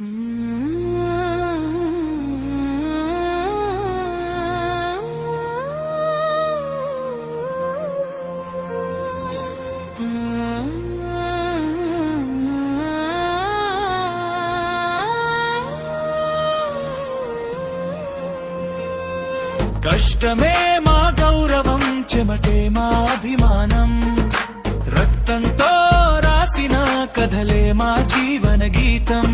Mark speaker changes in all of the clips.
Speaker 1: కష్టమే మా గౌరవం, చెమటే మా అభిమానం, రక్తంతో రాసిన కథలే మా జీవన గీతం.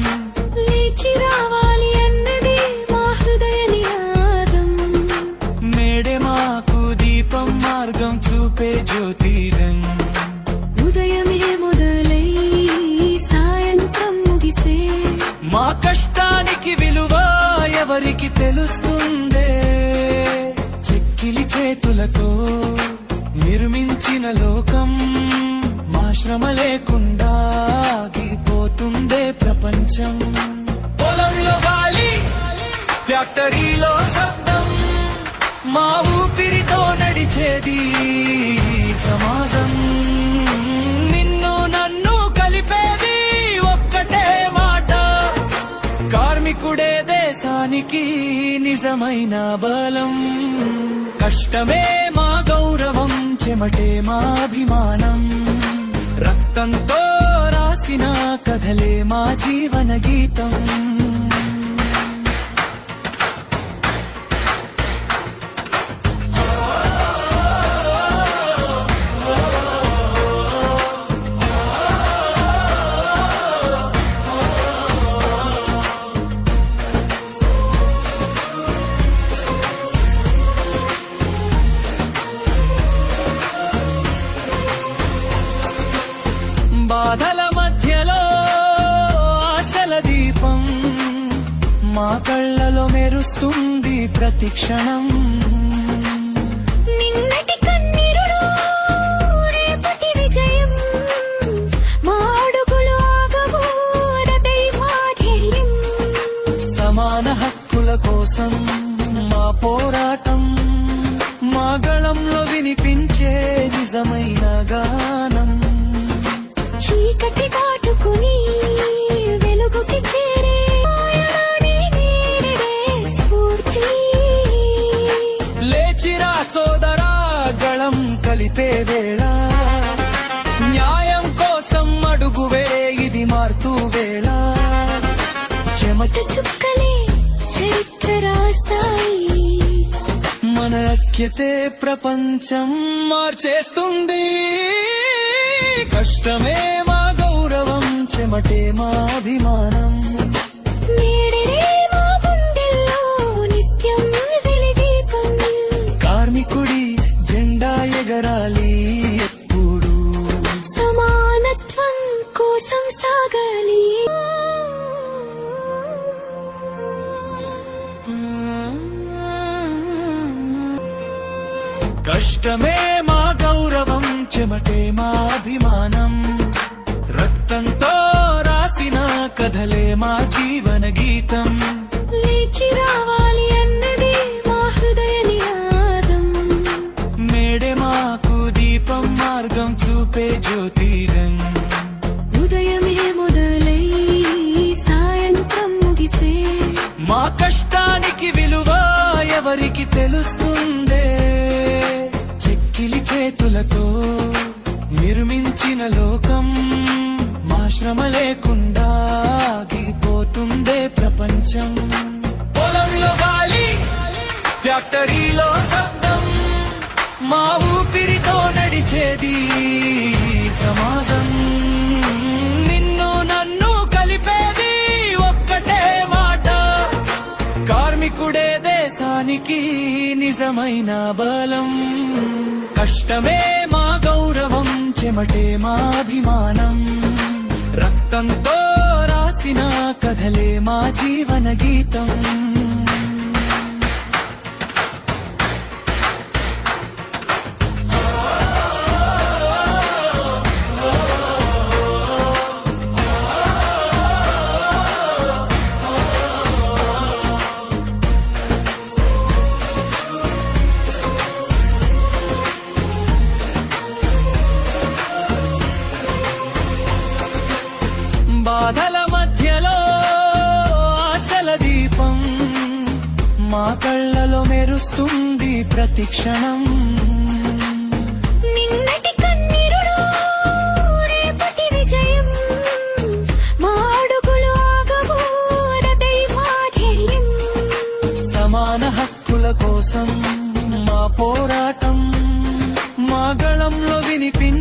Speaker 2: లేచి రావాలి అన్నది మా హృదయ నినాదం.
Speaker 1: మేడే మాకు దీపం, మార్గం చూపే జ్యోతిరం.
Speaker 2: ఉదయమే మొదలై సాయంత్రం ముగిసే
Speaker 1: మా కష్టానికి విలువ ఎవరికి తెలుస్తుందే? చెక్కిలి చేతులతో నిర్మించిన లోకం, మా శ్రమ లేకుండా ఆగిపోతుందే ప్రపంచం. పొలంలో గాలి, ఫ్యాక్టరీలో శబ్దం, మా ఊపిరితో నడిచేది సమాజం. నిన్ను నన్ను కలిపేది ఒక్కటే మాట, కార్మికుడే దేశానికి నిజమైన బలం. కష్టమే మా గౌరవం, చెమటే మా అభిమానం, రక్తంతో రాసిన కథలే మా జీవన గీతం. బాధల మధ్యలో ఆశల దీపం, మా కళ్ళలో మెరుస్తుంది ప్రతి క్షణం.
Speaker 2: నిన్నటి కన్నీరులో రేపటి విజయం, మా అడుగులు ఆగవు అదే మా ధ్యేయం.
Speaker 1: సమాన హక్కుల కోసం మా పోరాటం, మా గళంలో వినిపించే నిజమైన గానం.
Speaker 2: చీకటి దాటుకుని వెలుగుకి చేరే స్ఫూర్తి.
Speaker 1: లేచిరా సోదరా, గళం కలిపే వేళ, న్యాయం కోసం అడుగు వేళ, ఇది మారుతూ వేళ.
Speaker 2: చెమట చుక్కలే చరిత్ర రాస్తాయి,
Speaker 1: మన ఐక్యతే ప్రపంచం మార్చేస్తుంది. కష్టమే మా గౌరవం, చెమటే మా అభిమానం,
Speaker 2: మేడనే మా గుండెల్లో నిత్యం వెలిగీపం.
Speaker 1: కార్మికుడి జెండా ఎగరాలి ఎప్పుడు,
Speaker 2: సమానత్వం కోసం సాగాలి.
Speaker 1: కష్టమే మా గౌరవం, చెమటే మా అభిమానం, రక్తంతో రాసిన కథలే మా జీవన గీతం.
Speaker 2: లేచి రావాలి అన్నది మా హృదయ నినాదం.
Speaker 1: మేడే మాకు దీపం, మార్గం చూపే జ్యోతిరం.
Speaker 2: ఉదయమే మొదలై సాయంత్రం ముగిసే
Speaker 1: మా కష్టానికి విలువ ఎవరికి తెలుస్తుందే? చెక్కిలి చేతులతో నిర్మించిన లోకం, మా శ్రమ లేకుండా ఆగిపోతుందే ప్రపంచం. పొలంలో గాలి, ఫ్యాక్టరీలో శబ్దం, మా ఊపిరితో నడిచేది సమాజం. నిన్ను నన్ను కలిపేది ఒక్కటే మాట, కార్మికుడే దేశానికి నిజమైన బలం. కష్టమే మా గౌరవం, చెమటే మా అభిమానం, రక్తంతో రాసిన కథలే మా జీవన గీతం. బాధల మధ్యలో మెరుస్తుంది ప్రతి క్షణం.
Speaker 2: నిన్నటి కన్నీరులో రేపటి విజయం, మా అడుగులు ఆగవు అదై మా ధైర్యం.
Speaker 1: సమాన హక్కుల కోసం మా పోరాటం, మా గళంలో వినిపించే